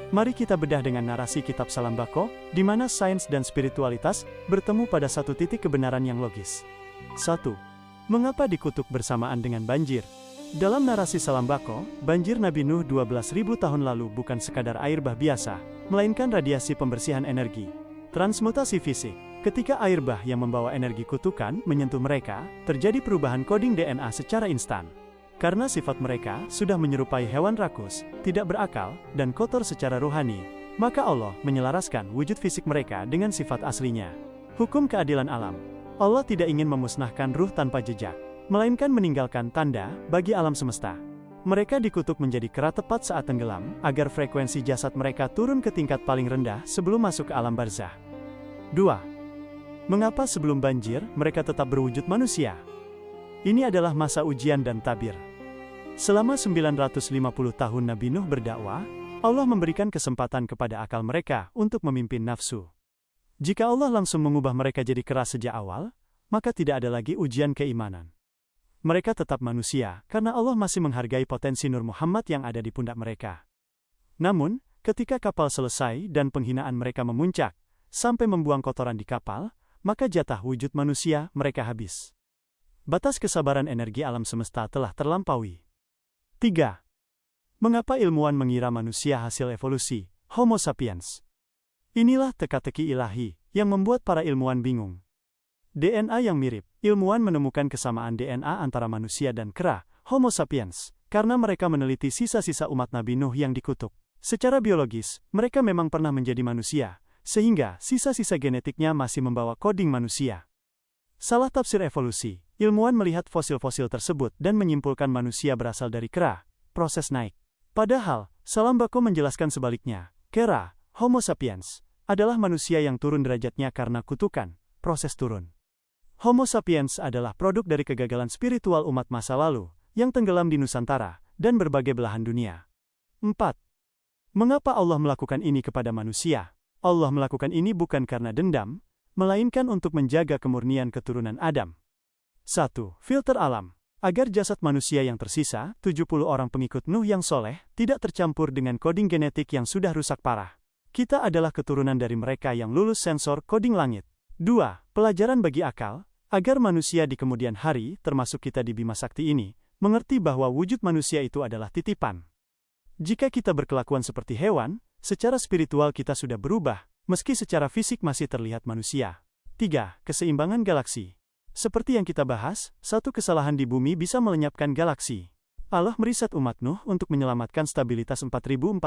Mari kita bedah dengan narasi kitab Salambako, di mana sains dan spiritualitas bertemu pada satu titik kebenaran yang logis. 1. Mengapa dikutuk bersamaan dengan banjir? Dalam narasi Salambako, banjir Nabi Nuh 12.000 tahun lalu bukan sekadar air bah biasa, melainkan radiasi pembersihan energi. Transmutasi fisik. Ketika air bah yang membawa energi kutukan menyentuh mereka, terjadi perubahan koding DNA secara instan. Karena sifat mereka sudah menyerupai hewan rakus, tidak berakal, dan kotor secara rohani, maka Allah menyelaraskan wujud fisik mereka dengan sifat aslinya. Hukum keadilan alam. Allah tidak ingin memusnahkan ruh tanpa jejak, melainkan meninggalkan tanda bagi alam semesta. Mereka dikutuk menjadi kera tepat saat tenggelam, agar frekuensi jasad mereka turun ke tingkat paling rendah sebelum masuk ke alam barzah. 2. Mengapa sebelum banjir, mereka tetap berwujud manusia? Ini adalah masa ujian dan tabir. Selama 950 tahun Nabi Nuh berdakwah, Allah memberikan kesempatan kepada akal mereka untuk memimpin nafsu. Jika Allah langsung mengubah mereka jadi kera sejak awal, maka tidak ada lagi ujian keimanan. Mereka tetap manusia, karena Allah masih menghargai potensi Nur Muhammad yang ada di pundak mereka. Namun, ketika kapal selesai dan penghinaan mereka memuncak, sampai membuang kotoran di kapal, maka jatah wujud manusia mereka habis. Batas kesabaran energi alam semesta telah terlampaui. 3. Mengapa ilmuwan mengira manusia hasil evolusi, Homo sapiens? Inilah teka-teki ilahi yang membuat para ilmuwan bingung. DNA yang mirip, ilmuwan menemukan kesamaan DNA antara manusia dan kera, Homo sapiens, karena mereka meneliti sisa-sisa umat Nabi Nuh yang dikutuk. Secara biologis, mereka memang pernah menjadi manusia, sehingga sisa-sisa genetiknya masih membawa koding manusia. Salah tafsir evolusi. Ilmuwan melihat fosil-fosil tersebut dan menyimpulkan manusia berasal dari kera, proses naik. Padahal, Salambako menjelaskan sebaliknya, kera, Homo sapiens, adalah manusia yang turun derajatnya karena kutukan, proses turun. Homo sapiens adalah produk dari kegagalan spiritual umat masa lalu, yang tenggelam di Nusantara, dan berbagai belahan dunia. 4. Mengapa Allah melakukan ini kepada manusia? Allah melakukan ini bukan karena dendam, melainkan untuk menjaga kemurnian keturunan Adam. 1. Filter alam. Agar jasad manusia yang tersisa, 70 orang pengikut Nuh yang soleh, tidak tercampur dengan koding genetik yang sudah rusak parah. Kita adalah keturunan dari mereka yang lulus sensor koding langit. 2. Pelajaran bagi akal. Agar manusia di kemudian hari, termasuk kita di Bima Sakti ini, mengerti bahwa wujud manusia itu adalah titipan. Jika kita berkelakuan seperti hewan, secara spiritual kita sudah berubah, meski secara fisik masih terlihat manusia. 3. Keseimbangan galaksi. Seperti yang kita bahas, satu kesalahan di bumi bisa melenyapkan galaksi. Allah meriset umat Nuh untuk menyelamatkan stabilitas 4444